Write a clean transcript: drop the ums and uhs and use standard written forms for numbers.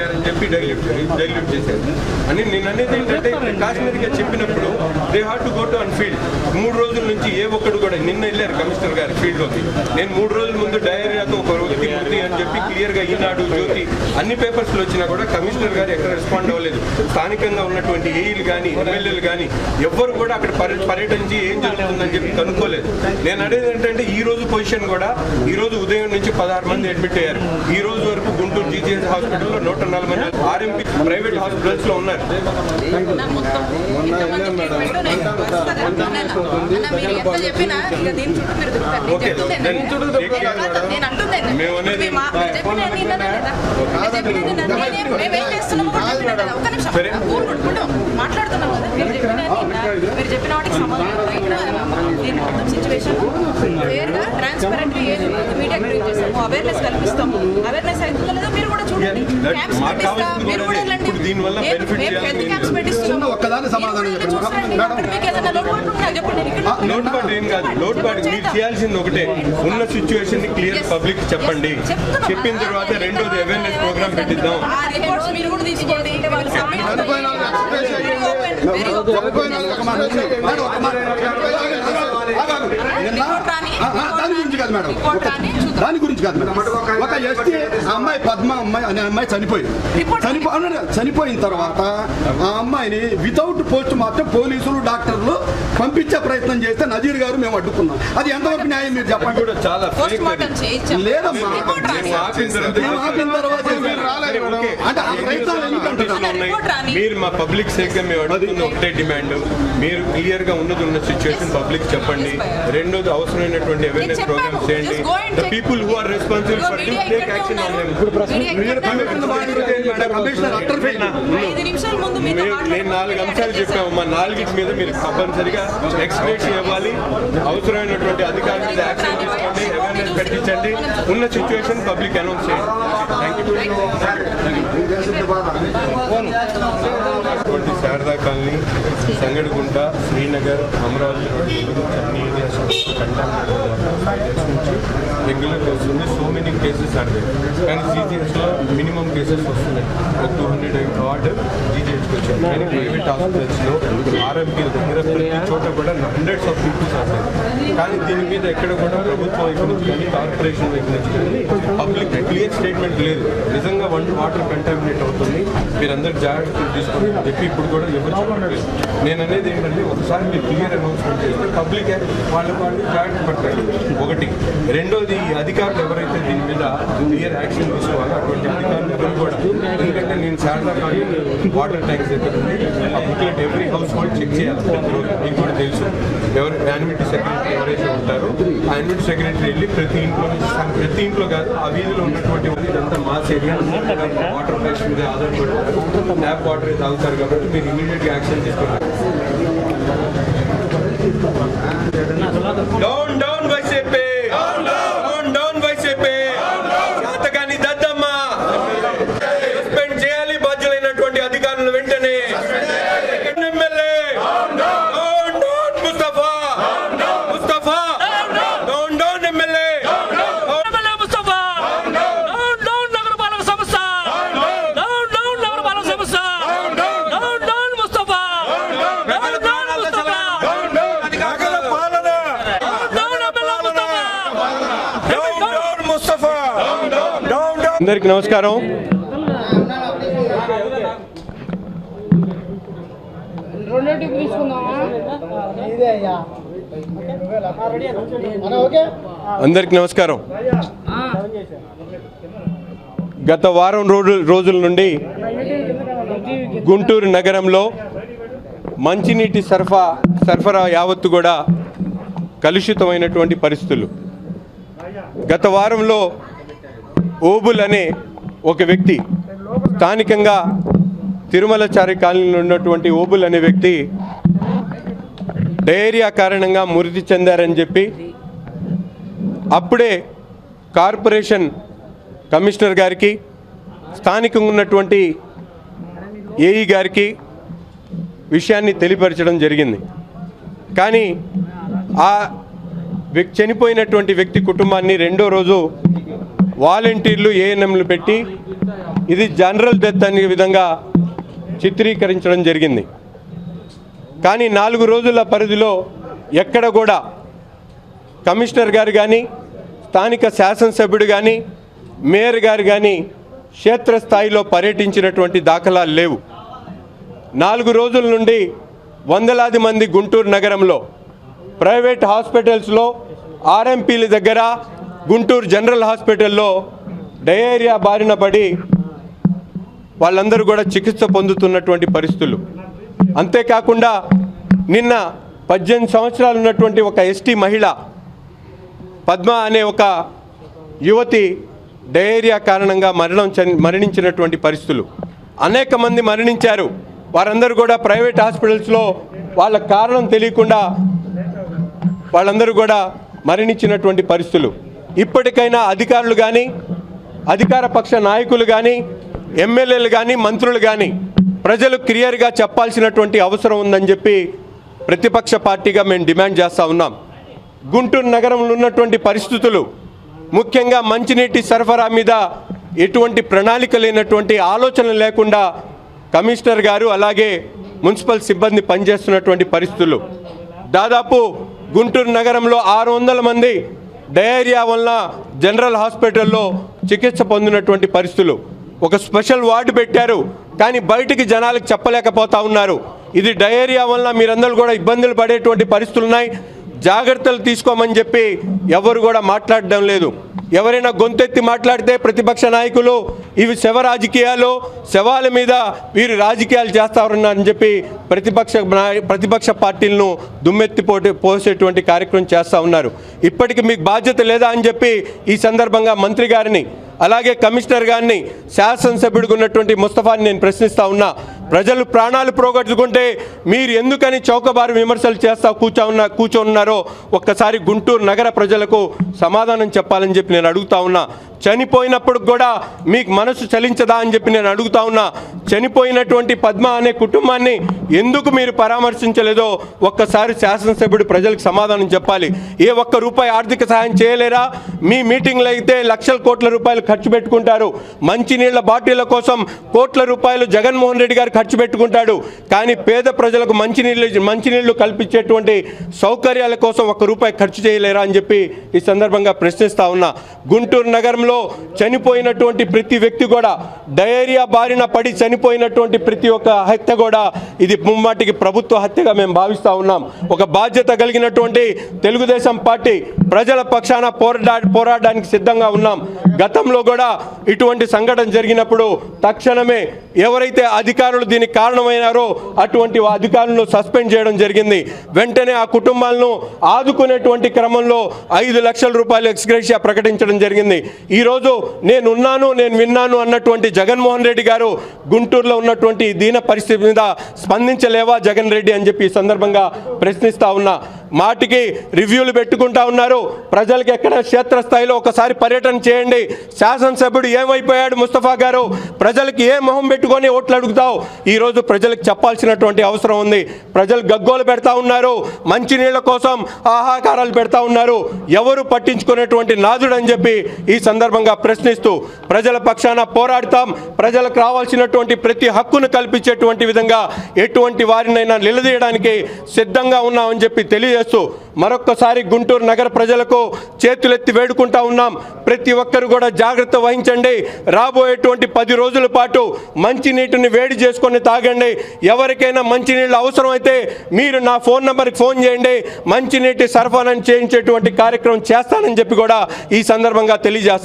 అని చెప్పి డైల్యూట్ చేశారు అని నేను అనేది ఏంటంటే కాశ్మీర్గా చెప్పినప్పుడు they have to go to on field. 3 రోజుల నుంచి ఏ ఒక్కడు కూడా నిన్న వెళ్ళారు కమిషనర్ గారు ఫీల్డ్లోకి. నేను 3 రోజుల ముందు డయేరియాతో ఒక వ్యక్తి మృతి అని చెప్పి క్లియర్గా ఈనాడు జ్యోతి అన్ని పేపర్స్లో వచ్చినా కూడా కమిషనర్ గారు ఎక్కడ రెస్పాండ్ అవ్వలేదు. స్థానికంగా ఉన్నటువంటి ఏఈలు కానీ ఎమ్మెల్యేలు కానీ ఎవ్వరు కూడా అక్కడ పర్యటించి ఏం జరుగుతుందని చెప్పి కనుక్కోలేదు. నేను అనేది ఏంటంటే ఈ రోజు పొజిషన్ కూడా ఈ రోజు ఉదయం నుంచి 16 మంది అడ్మిట్ అయ్యారు. ఈ రోజు వరకు గుంటూరు జీజీహెచ్ హాస్పిటల్లో 104 మంది ఆర్ఎంపీ ప్రైవేట్ హాస్పిటల్స్ లో ఉన్నారు. అవేర్నెస్ కల్పిస్తాము. అవేర్నెస్ అవుతుందో లేదో మీరు కూడా చూడండి. లోటుపాటు ఏం కాదు. లోటుపాటు మీరు చేయాల్సింది ఒకటే, ఉన్న సిచ్యువేషన్ ని క్లియర్ పబ్లిక్ చెప్పండి. చెప్పిన తర్వాత రెండోది అవేర్నెస్ ప్రోగ్రామ్ పెట్టిద్దాం. దాని గురించి కాదు మేడం. ఒక ఎస్టీ అమ్మాయి పద్మ అమ్మాయి అనే అమ్మాయి చనిపోయిన తర్వాత ఆ అమ్మాయిని వితౌట్ పోస్ట్ మార్టం పోలీసులు డాక్టర్లు పంపించే ప్రయత్నం చేస్తే నజీర్ గారు మేము అడ్డుకున్నాం. అది ఎంతవరకు న్యాయం మీరు చెప్పండి. కూడా చాలా లేదమ్మా, మీరు మా పబ్లిక్ సేఫ్ గా మేము అడుగుతున్న ఒకటే డిమాండ్, మీరు క్లియర్ గా ఉన్న సిచ్యువేషన్ పబ్లిక్ చెప్పండి. రెండోది అవసరమైనటువంటి అవేర్నెస్ ప్రోగ్రామ్స్ చేయండి. The people who are responsible for this take action on them. నేను 4 అంశాలు చెప్పాము. మా 4 మీద మీరు తప్పనిసరిగా ఎక్స్ప్లెయిన్ ఇవ్వాలి. అవసరమైనటువంటి అధికారుల మీద యాక్షన్ తీసుకోండి, అవేర్నెస్ పెట్టించండి, ఉన్న సిచ్యువేషన్ పబ్లిక్ అనౌన్స్ చేయండి. శారదా కాలనీ, సంగడిగుంట, శ్రీనగర్, అమరావతి అన్ని ఏరియాస్ రెగ్యులర్ వస్తుంది. సో మెనీ కేసెస్ అంటే కానీ జీజీహెచ్లో మినిమం కేసెస్ వస్తున్నాయి. ఒక 200 వార్డ్ జీజీహెచ్కి వచ్చింది. కానీ ప్రైవేట్ హాస్పిటల్స్లో ఆర్ఎంపీ దగ్గర ప్రతి చోట కూడా హండ్రెడ్స్ ఆఫ్ పీపుల్స్ వస్తాయి. కానీ దీని మీద ఎక్కడ కూడా ప్రభుత్వం వైపు నుంచి కానీ కార్పొరేషన్ వైపు నుంచి కానీ పబ్లిక్ క్లియర్ స్టేట్మెంట్ లేదు. నిజంగా వాటర్ కంటామినేట్ అవుతుంది, మీరందరూ జాగ్రత్తలు తీసుకోండి అని చెప్పి ఇప్పుడు కూడా ఎవరు చెప్పలేదు. నేను అనేది ఏంటంటే ఒకసారి మీరు క్లియర్ అనౌన్స్మెంట్ చేస్తే పబ్లిక్ వాళ్ళు జాగ్రత్త పడతారు. ఒకటి. రెండోది అధికారులు ఎవరైతే దీని మీద క్లియర్ యాక్షన్ తీసుకోవాలో అటువంటి అధికారులు కూడా, ఎందుకంటే నేను శారదా కాలనీ వాటర్ ట్యాంక్స్ దగ్గర ఉంది. ఆ booklet every household check చేయాలి ప్రతిరోజు. మీకు కూడా తెలుసు ఎవరు యాన్యుటీ సెక్రటరీ ఎవరైతే ఉంటారో ఆ యాన్యుటీ సెక్రటరీ వెళ్ళి ప్రతి ఇంట్లో కాదు ఆ వీధిలో ఉన్నటువంటి ఇదంతా మాస్ ఏరియా వాటర్ ప్రెషర్ మీద ఆధారపడి ట్యాప్ వాటర్ తాగుతారు కాబట్టి మీరు ఇమీడియట్గా యాక్షన్ తీసుకోవాలి. Down down YCP, down down YCP. శాతకాని దద్దమ్మ సస్పెండ్ చేయాలి. బాధ్యులైనటువంటి అధికారులు వెంటనే. MLA down down Mustafa, Mustafa down down MLA Mustafa down down నగరపాలక సంస్థ, డౌన్ డౌన్ నగరపాలక సంస్థ, down down Mustafa, down down Mustafa, నగర పాలన down MLA Mustafa, Mustafa. Down down. అందరికి నమస్కారం. అందరికి నమస్కారం. గత వారం రోజుల నుండి గుంటూరు నగరంలో మంచినీటి సరఫరా యావత్తు కూడా కలుషితమైనటువంటి పరిస్థితులు. గత వారంలో ఓబుల్ అనే ఒక వ్యక్తి, స్థానికంగా తిరుమలచారి కాలనీలో ఉన్నటువంటి ఓబుల్ అనే వ్యక్తి డయేరియా కారణంగా మృతి చెందారని చెప్పి అప్పుడే కార్పొరేషన్ కమిషనర్ గారికి, స్థానికంగా ఉన్నటువంటి ఏఈ గారికి విషయాన్ని తెలియపరచడం జరిగింది. కానీ ఆ చనిపోయినటువంటి వ్యక్తి కుటుంబాన్ని రెండో రోజు వాలంటీర్లు ఏఎన్ఎంలు పెట్టి ఇది జనరల్ డెత్ అనే విధంగా చిత్రీకరించడం జరిగింది. కానీ 4 రోజుల పరిధిలో ఎక్కడ కూడా కమిషనర్ గారు కానీ, స్థానిక శాసనసభ్యుడు కానీ, మేయర్ గారు కానీ క్షేత్రస్థాయిలో పర్యటించినటువంటి దాఖలాలు లేవు. 4 రోజుల నుండి వందలాది మంది గుంటూరు నగరంలో ప్రైవేట్ హాస్పిటల్స్లో, ఆర్ఎంపీల దగ్గర, గుంటూరు జనరల్ హాస్పిటల్లో డయేరియా బారిన పడి వాళ్ళందరూ కూడా చికిత్స పొందుతున్నటువంటి పరిస్థితులు. అంతేకాకుండా నిన్న 18 సంవత్సరాలు ఉన్నటువంటి ఒక ఎస్టీ మహిళ పద్మ అనే ఒక యువతి డయేరియా కారణంగా మరణించినటువంటి పరిస్థితులు. అనేక మంది మరణించారు. వారందరూ కూడా ప్రైవేట్ హాస్పిటల్స్లో వాళ్ళ కారణం తెలియకుండా వాళ్ళందరూ కూడా మరణించినటువంటి పరిస్థితులు. ఇప్పటికైనా అధికారులు కానీ, అధికార పక్ష నాయకులు కానీ, ఎమ్మెల్యేలు కానీ, మంత్రులు కానీ ప్రజలు క్లియర్గా చెప్పాల్సినటువంటి అవసరం ఉందని చెప్పి ప్రతిపక్ష పార్టీగా మేము డిమాండ్ చేస్తూ ఉన్నాం. గుంటూరు నగరంలో ఉన్నటువంటి పరిస్థితులు, ముఖ్యంగా మంచినీటి సరఫరా మీద ఎటువంటి ప్రణాళిక లేనటువంటి, ఆలోచన లేకుండా కమిషనర్ గారు అలాగే మున్సిపల్ సిబ్బంది పనిచేస్తున్నటువంటి పరిస్థితులు. దాదాపు గుంటూరు నగరంలో 600 మంది డయేరియా వలన జనరల్ హాస్పిటల్లో చికిత్స పొందినటువంటి పరిస్థితులు. ఒక స్పెషల్ వార్డు పెట్టారు, కానీ బయటికి జనాలకు చెప్పలేకపోతా ఉన్నారు. ఇది డయేరియా వలన మీరందరూ కూడా ఇబ్బందులు పడేటువంటి పరిస్థితులు ఉన్నాయి, జాగ్రత్తలు తీసుకోమని చెప్పి ఎవరు కూడా మాట్లాడడం లేదు. ఎవరైనా గొంతెత్తి మాట్లాడితే ప్రతిపక్ష నాయకులు ఇవి శవ రాజకీయాలు, శవాల మీద వీరు రాజకీయాలు చేస్తారని చెప్పి ప్రతిపక్ష పార్టీలను దుమ్మెత్తి పోసేటువంటి కార్యక్రమం చేస్తూ ఉన్నారు. ఇప్పటికి మీకు బాధ్యత లేదా అని చెప్పి ఈ సందర్భంగా మంత్రి గారిని, అలాగే కమిషనర్ గారిని, శాసనసభ్యుడిగా ఉన్నటువంటి ముస్తఫాని నేను ప్రశ్నిస్తూ ఉన్నా. ప్రజలు ప్రాణాలు పోగొట్టుకుంటే మీరు ఎందుకని చౌకబారు విమర్శలు చేస్తూ కూర్చోన్నారో ఒక్కసారి గుంటూరు నగర ప్రజలకు సమాధానం చెప్పాలని చెప్పి నేను అడుగుతా ఉన్నా. చనిపోయినప్పుడు కూడా మీకు మనసు చలించదా అని చెప్పి నేను అడుగుతా ఉన్నా. చనిపోయినటువంటి పద్మ అనే కుటుంబాన్ని ఎందుకు మీరు పరామర్శించలేదో ఒక్కసారి శాసనసభ్యుడు ప్రజలకు సమాధానం చెప్పాలి. ఏ ఒక్క రూపాయి ఆర్థిక సహాయం చేయలేరా? మీ మీటింగ్లు అయితే లక్షల కోట్ల రూపాయలు ఖర్చు పెట్టుకుంటారు. మంచినీళ్ల బాటిళ్ల కోసం కోట్ల రూపాయలు జగన్మోహన్ రెడ్డి గారు ఖర్చు పెట్టుకుంటాడు. కానీ పేద ప్రజలకు మంచినీళ్లు కల్పించేటువంటి సౌకర్యాల కోసం ఒక్క రూపాయి ఖర్చు చేయలేరా అని చెప్పి ఈ సందర్భంగా ప్రశ్నిస్తా ఉన్నా. గుంటూరు నగరంలో చనిపోయినటువంటి ప్రతి వ్యక్తి కూడా, డయేరియా బారిన పడి చనిపోయినటువంటి ప్రతి ఒక్క హత్య కూడా ఇది ముమ్మాటికి ప్రభుత్వ హత్యగా మేము భావిస్తూ ఉన్నాం. ఒక బాధ్యత కలిగినటువంటి తెలుగుదేశం పార్టీ ప్రజల పక్షాన పోరాడడానికి సిద్ధంగా ఉన్నాం. గతంలో కూడా ఇటువంటి సంఘటన జరిగినప్పుడు తక్షణమే ఎవరైతే అధికారులు దీనికి కారణమైనారో అటువంటి అధికారులను సస్పెండ్ చేయడం జరిగింది. వెంటనే ఆ కుటుంబాలను ఆదుకునేటువంటి క్రమంలో 5 లక్షల రూపాయలు ఎక్స్గ్రేషియా ప్రకటించడం జరిగింది. ఈరోజు నేను విన్నాను అన్నటువంటి జగన్మోహన్ రెడ్డి గారు గుంటూరులో ఉన్నటువంటి దీన పరిస్థితి మీద స్పందించలేవా జగన్ రెడ్డి అని చెప్పి ఈ సందర్భంగా ప్రశ్నిస్తా ఉన్నా. మాటికి రివ్యూలు పెట్టుకుంటా ఉన్నారు. ప్రజలకు ఎక్కడ క్షేత్రస్థాయిలో ఒకసారి పర్యటన చేయండి. శాసనసభ్యుడు ఏమైపోయాడు ముస్తఫా గారు? ప్రజలకు ఏ మొహం పెట్టుకొని ఓట్లు అడుగుతావు? ఈరోజు ప్రజలకు చెప్పాల్సినటువంటి అవసరం ఉంది. ప్రజలు గగ్గోలు పెడతా ఉన్నారు, మంచినీళ్ల కోసం ఆహాకారాలు పెడతా ఉన్నారు. ఎవరు పట్టించుకునేటువంటి నాదుడు అని చెప్పి ఈ సందర్భంగా ప్రశ్నిస్తూ ప్రజల పక్షాన పోరాడతాం. ప్రజలకు రావాల్సినటువంటి ప్రతి హక్కును కల్పించేటువంటి విధంగా ఎటువంటి వారినైనా నిలదీయడానికి సిద్ధంగా ఉన్నామని చెప్పి తెలియజేస్తూ మరొక్కసారి గుంటూరు నగర ప్రజలకు చేతులెత్తి వేడుకుంటా ఉన్నాం. ప్రతి ఒక్కరు కూడా జాగ్రత్త వహించండి. రాబోయేటువంటి 10 రోజుల పాటు మంచినీటిని వేడి చేసుకొని తాగండి. ఎవరికైనా మంచినీళ్ళు అవసరమైతే మీరు నా ఫోన్ నెంబర్కి ఫోన్ చేయండి. మంచినీటి సరఫరా చేయించేటువంటి కార్యక్రమం చేస్తానని చెప్పి కూడా ఈ సందర్భంగా తెలియజేస్తాం.